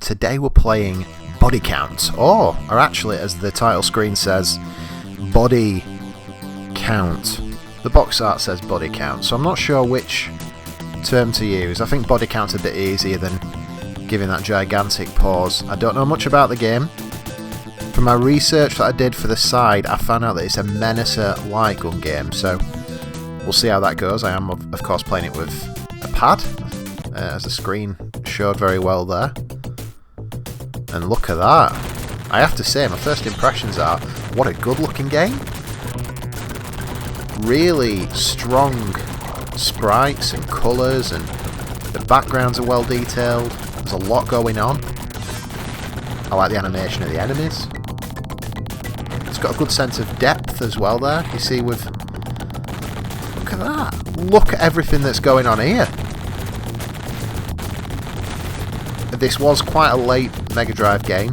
today we're playing Bodycount, or actually, as the title screen says, Body Count. The box art says Bodycount, so I'm not sure which term to use. I think Bodycount's a bit easier than giving that gigantic pause. I don't know much about the game. From my research that I did for the side, I found out that it's a Menacer Light Gun game, so we'll see how that goes. I am, of course, playing it with a pad, as the screen showed very well there. And look at that. I have to say, my first impressions are, what a good looking game. Really strong sprites and colours, and the backgrounds are well detailed. There's a lot going on. I like the animation of the enemies. It's got a good sense of depth as well there. You see with... Look at that. Look at everything that's going on here. This was quite a late Mega Drive game.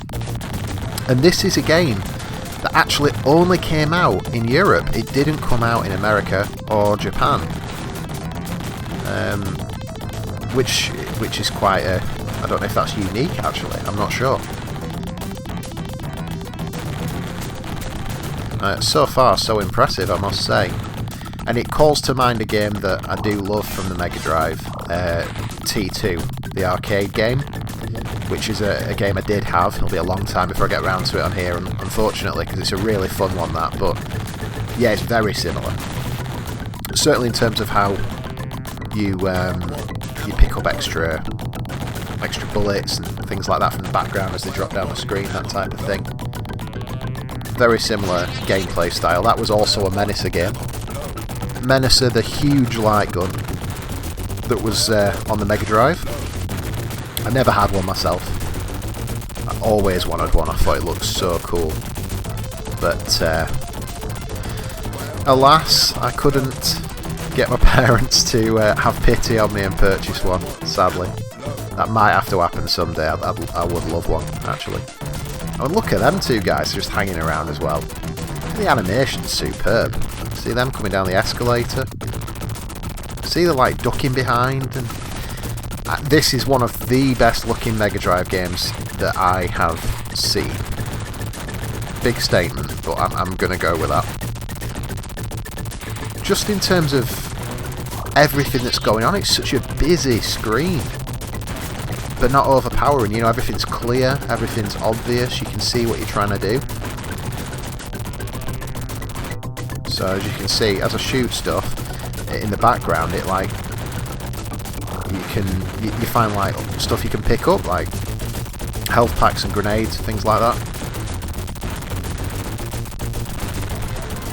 And this is a game that actually only came out in Europe. It didn't come out in America or Japan. Which is quite a... I don't know if that's unique, actually. I'm not sure. So far, so impressive, I must say. And it calls to mind a game that I do love from the Mega Drive, T2, the arcade game, which is a game I did have. It'll be a long time before I get around to it on here, unfortunately, because it's a really fun one, that. But yeah, it's very similar. Certainly in terms of how you pick up extra bullets and things like that from the background as they drop down the screen, that type of thing. Very similar gameplay style. That was also a Menacer game. Menacer, the huge light gun that was on the Mega Drive. I never had one myself. I always wanted one. I thought it looked so cool. But alas, I couldn't get my parents to have pity on me and purchase one, sadly. That might have to happen someday. I would love one, actually. Oh, look at them two guys just hanging around as well. The animation's superb. See them coming down the escalator. See the like ducking behind. And this is one of the best looking Mega Drive games that I have seen. Big statement, but I'm going to go with that. Just in terms of everything that's going on, it's such a busy screen. But not overpowering, you know, everything's clear, everything's obvious, you can see what you're trying to do. So as you can see, as I shoot stuff, in the background it like, you find like stuff you can pick up, like health packs and grenades, things like that.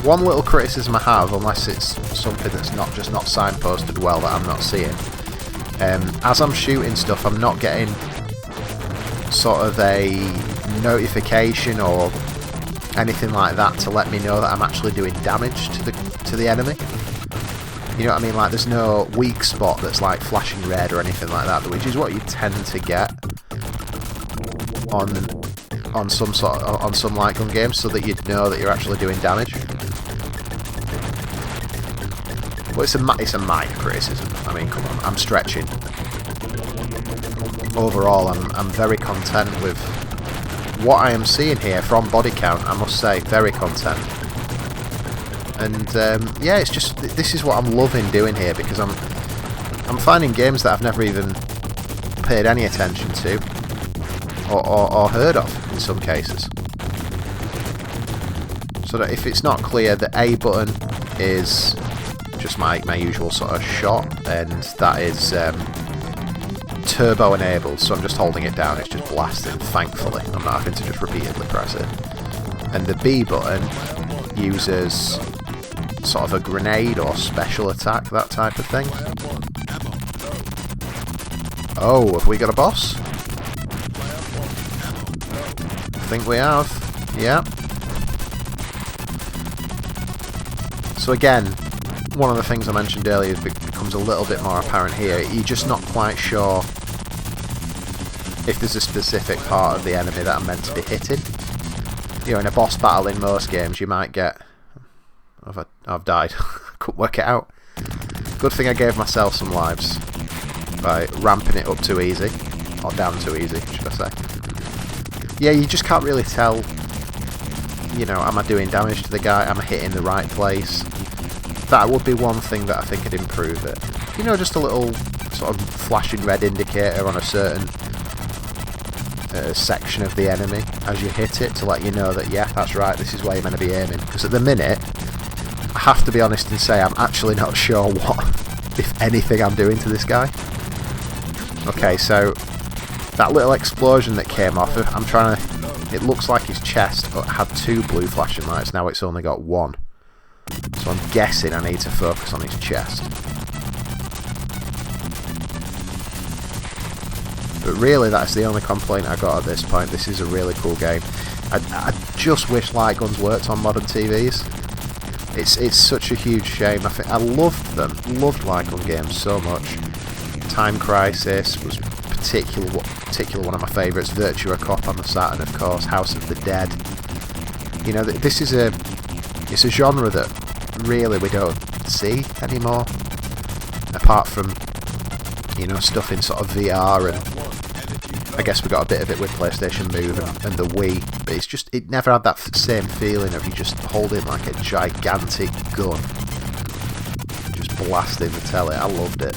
One little criticism I have, unless it's something that's not signposted well that I'm not seeing, as I'm shooting stuff, I'm not getting sort of a notification or anything like that to let me know that I'm actually doing damage to the enemy. You know what I mean? Like, there's no weak spot that's like flashing red or anything like that, which is what you tend to get on some light gun games, so that you'd know that you're actually doing damage. Well, it's a minor criticism. I mean, come on, I'm stretching. Overall, I'm very content with what I am seeing here from Bodycount. I must say, very content. And yeah, it's just, this is what I'm loving doing here, because I'm finding games that I've never even paid any attention to or heard of in some cases. So that if it's not clear, the A button is just my usual sort of shot, and that is turbo enabled, so I'm just holding it down, it's just blasting, thankfully. I'm not having to just repeatedly press it. And the B button uses sort of a grenade or special attack, that type of thing. Oh, have we got a boss? I think we have. Yeah. So again, one of the things I mentioned earlier becomes a little bit more apparent here. You're just not quite sure if there's a specific part of the enemy that I'm meant to be hitting. You know, in a boss battle in most games, you might get... I've died. Couldn't work it out. Good thing I gave myself some lives by ramping it up too easy. Or down too easy, should I say. Yeah, you just can't really tell, you know, am I doing damage to the guy? Am I hitting the right place? That would be one thing that I think could improve it. You know, just a little sort of flashing red indicator on a certain section of the enemy as you hit it to let you know that, yeah, that's right, this is where you're meant to be aiming. Because at the minute, I have to be honest and say I'm actually not sure what, if anything, I'm doing to this guy. Okay, so that little explosion that came off, I'm trying to... It looks like his chest had 2 blue flashing lights, now it's only got 1. So I'm guessing I need to focus on his chest. But really, that's the only complaint I got at this point. This is a really cool game. I just wish light guns worked on modern TVs. It's such a huge shame. I loved them. Loved light gun games so much. Time Crisis was particular one of my favourites. Virtua Cop on the Saturn, of course. House of the Dead. You know, this is it's a genre that really we don't see anymore. Apart from, you know, stuff in sort of VR, and I guess we got a bit of it with PlayStation Move and the Wii, but it's just, it never had that same feeling of you just holding like a gigantic gun, just blasting the telly. I loved it.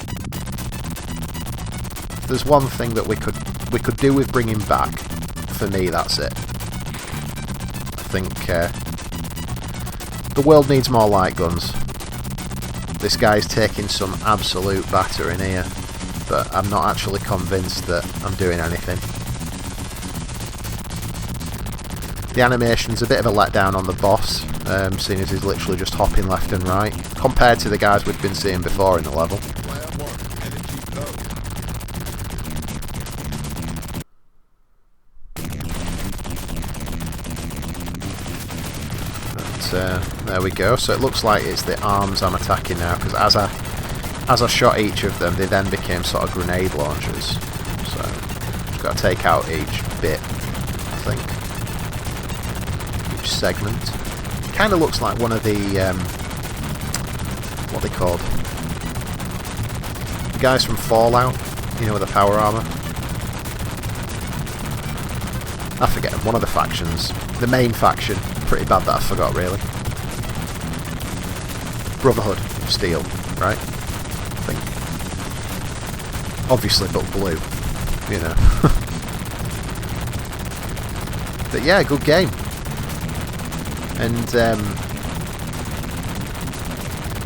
If there's one thing that we could do with bringing back, for me, that's it. I think the world needs more light guns. This guy's taking some absolute batter in here, but I'm not actually convinced that I'm doing anything. The animation's a bit of a letdown on the boss, seeing as he's literally just hopping left and right, compared to the guys we've been seeing before in the level. But, there we go, so it looks like it's the arms I'm attacking now, because as I shot each of them, they then became sort of grenade launchers. So, just got to take out each bit, I think. Each segment. Kind of looks like one of the, what are they called? The guys from Fallout, you know, with the power armor. I forget them, one of the factions. The main faction, pretty bad that I forgot, really. Brotherhood of Steel, right? I think. Obviously, but blue, you know. But yeah, good game. And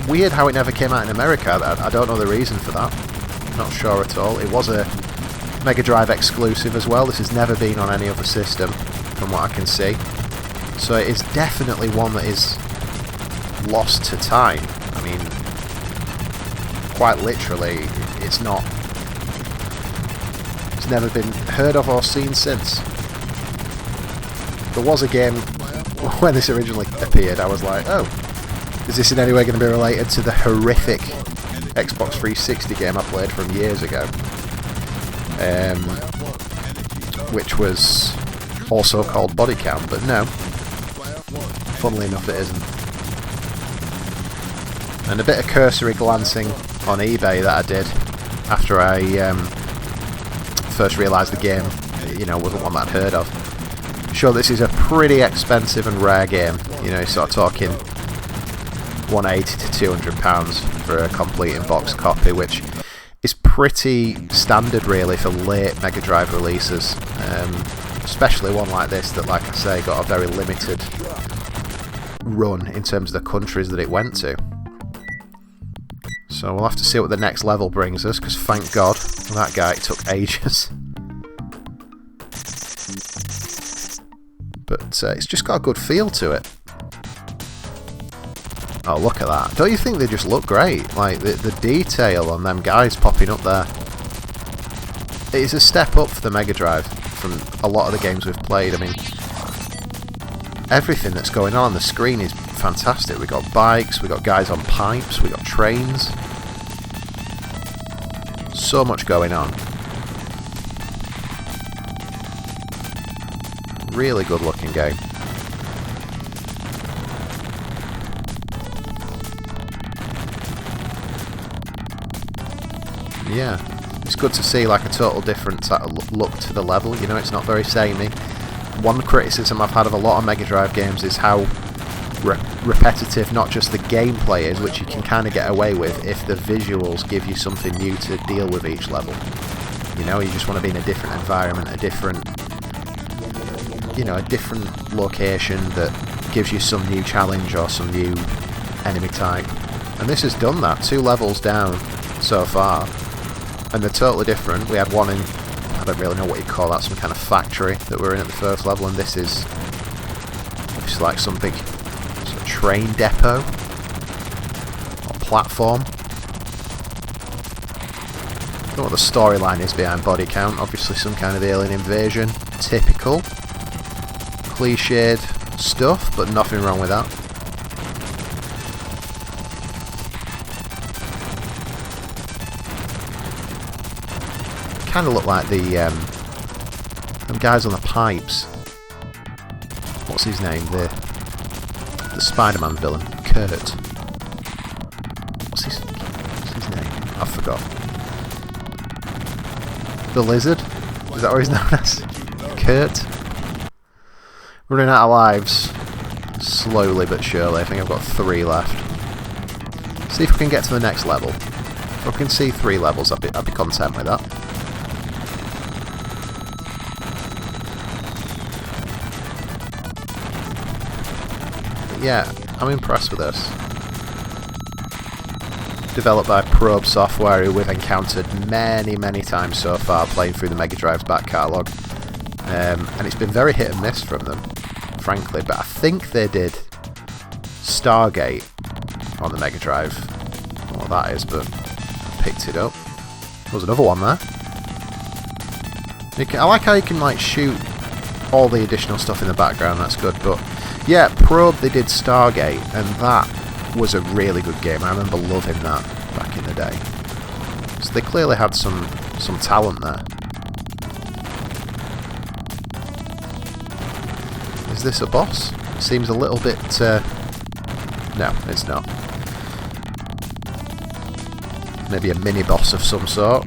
weird how it never came out in America. I don't know the reason for that. Not sure at all. It was a Mega Drive exclusive as well. This has never been on any other system, from what I can see. So it is definitely one that is lost to time. I mean, quite literally, it's never been heard of or seen since. There was a game when this originally appeared, I was like, oh, is this in any way going to be related to the horrific Xbox 360 game I played from years ago, which was also called Bodycount, but no, funnily enough it isn't. And a bit of cursory glancing on eBay that I did after I first realised the game, you know, wasn't one that I'd heard of. Sure, this is a pretty expensive and rare game. You know, you're sort of talking £180 to £200 for a complete in-box copy, which is pretty standard really for late Mega Drive releases, especially one like this that, like I say, got a very limited run in terms of the countries that it went to. So we'll have to see what the next level brings us, because thank God that guy, it took ages. But it's just got a good feel to it. Oh, look at that. Don't you think they just look great? Like, the detail on them guys popping up there. It is a step up for the Mega Drive from a lot of the games we've played. I mean, everything that's going on the screen is fantastic. We've got bikes, we've got guys on pipes, we've got trains. So much going on. Really good looking game. Yeah, It's good to see like a total different look to the level, you know, it's not very samey. One criticism I've had of a lot of Mega Drive games is how repetitive not just the gameplay is, which you can kind of get away with if the visuals give you something new to deal with each level. You know, you just want to be in a different environment, a different location that gives you some new challenge or some new enemy type. And this has done that. 2 levels down so far, and they're totally different. We had one in, I don't really know what you'd call that, some kind of factory that we're in at the first level, and this is obviously like some big sort of train depot or platform. I don't know what the storyline is behind Bodycount. Obviously some kind of alien invasion. Typical cliched stuff, but nothing wrong with that. Kind of look like the them guys on the pipes. What's his name? The Spider-Man villain, Kurt. What's his name? I forgot. The Lizard? Is that what he's known as? Kurt? Running out of lives. Slowly but surely. I think I've got 3 left. See if we can get to the next level. If I can see 3 levels, I'd be content with that. But yeah, I'm impressed with this. Developed by Probe Software, who we've encountered many times so far playing through the Mega Drive's back catalogue. And it's been very hit and miss from them, frankly, but I think they did Stargate on the Mega Drive. I don't know what that is, but I picked it up. There was another one there. I like how you can like shoot all the additional stuff in the background, that's good, but yeah, Probe, they did Stargate, and that was a really good game. I remember loving that back in the day. So they clearly had some talent there. Is this a boss? It seems a little bit... No, it's not. Maybe a mini-boss of some sort.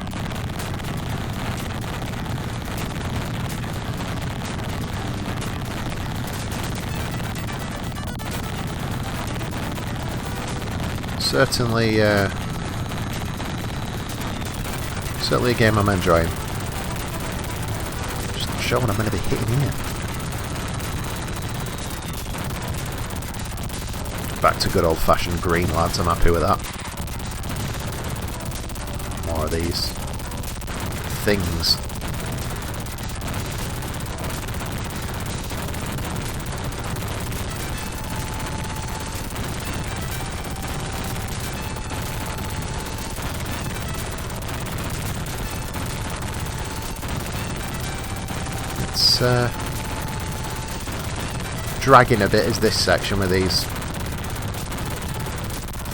Certainly a game I'm enjoying. Just not sure what I'm going to be hitting here. Back to good old-fashioned green, lads. I'm happy with that. More of these things. It's dragging a bit, is this section with these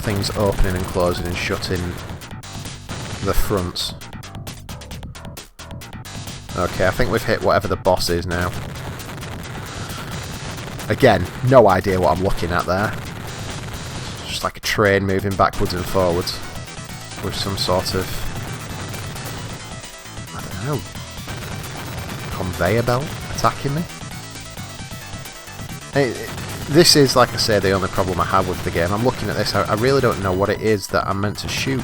things opening and closing and shutting the fronts. Okay, I think we've hit whatever the boss is now. Again, no idea what I'm looking at there. It's just like a train moving backwards and forwards with some sort of, I don't know, conveyor belt attacking me. This is, like I say, the only problem I have with the game. I'm looking at this, I really don't know what it is that I'm meant to shoot.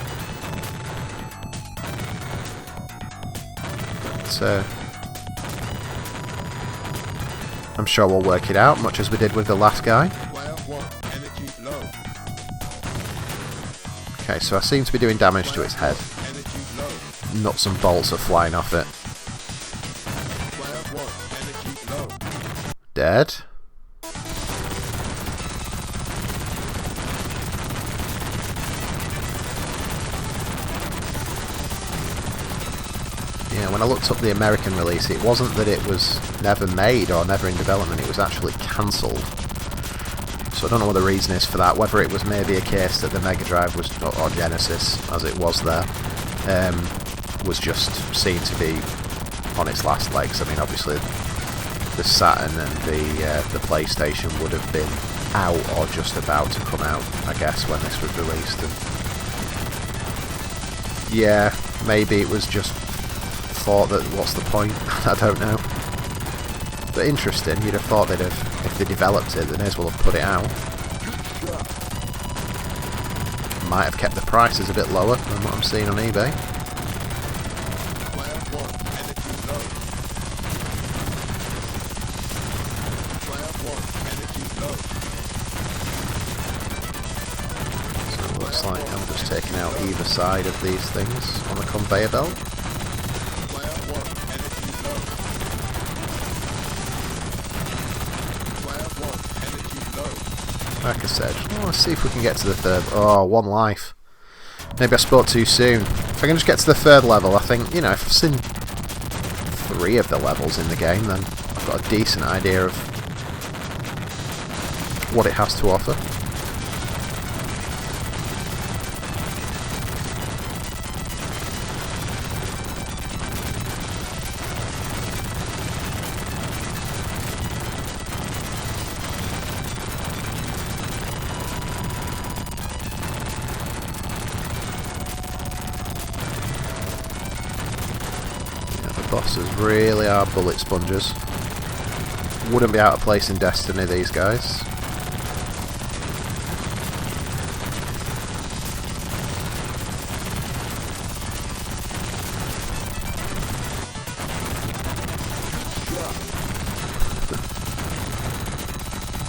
So I'm sure we'll work it out, much as we did with the last guy. Okay, so I seem to be doing damage to its head. Nuts and bolts are flying off it. Dead. Yeah, when I looked up the American release, it wasn't that it was never made or never in development, it was actually cancelled. So I don't know what the reason is for that, whether it was maybe a case that the Mega Drive was, or Genesis, as it was there, was just seen to be on its last legs. I mean, obviously, the Saturn and the PlayStation would have been out or just about to come out, I guess, when this was released. And Yeah, maybe it was just thought that what's the point? I don't know. But interesting, you'd have thought they'd have, if they developed it, they may as well have put it out. Might have kept the prices a bit lower than what I'm seeing on eBay. So it looks like I'm just taking out either side of these things on the conveyor belt. Like I said, let's see if we can get to the third. Oh, 1 life. Maybe I spoke too soon. If I can just get to the 3rd level, I think, you know, if I've seen 3 of the levels in the game, then I've got a decent idea of what it has to offer. Bosses really are bullet sponges. Wouldn't be out of place in Destiny, these guys.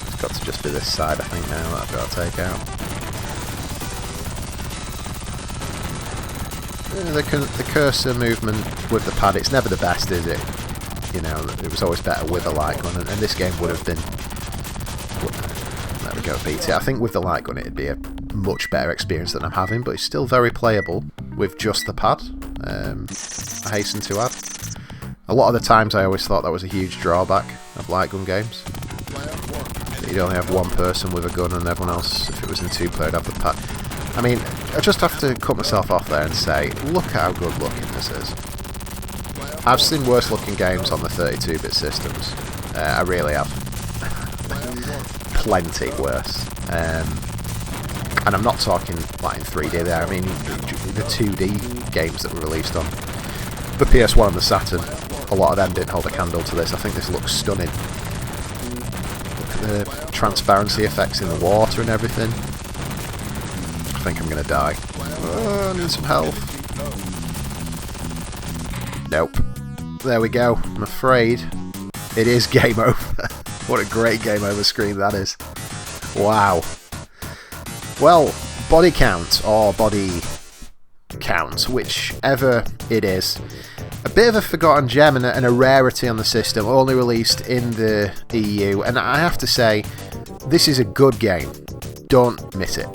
It's got to just be this side, I think, now that I've got to take out. The cursor movement with the pad, it's never the best, is it? You know, it was always better with a light gun, and this game would have been... There we go, beat it. I think with the light gun it'd be a much better experience than I'm having, but it's still very playable with just the pad, I hasten to add. A lot of the times I always thought that was a huge drawback of light gun games. That you'd only have one person with a gun and everyone else, if it was in 2-player, would have the pad. I mean, I just have to cut myself off there and say, look how good looking this is. I've seen worse looking games on the 32-bit systems. I really have. Plenty worse. And I'm not talking like in 3D there, I mean the 2D games that were released on the PS1 and the Saturn. A lot of them didn't hold a candle to this. I think this looks stunning. Look at the transparency effects in the water and everything. I think I'm going to die. Oh, I need some health. Nope. There we go. I'm afraid it is game over. What a great game over screen that is. Wow. Well, Body Count, or Body Count, whichever it is. A bit of a forgotten gem and a rarity on the system, only released in the EU. And I have to say, this is a good game. Don't miss it.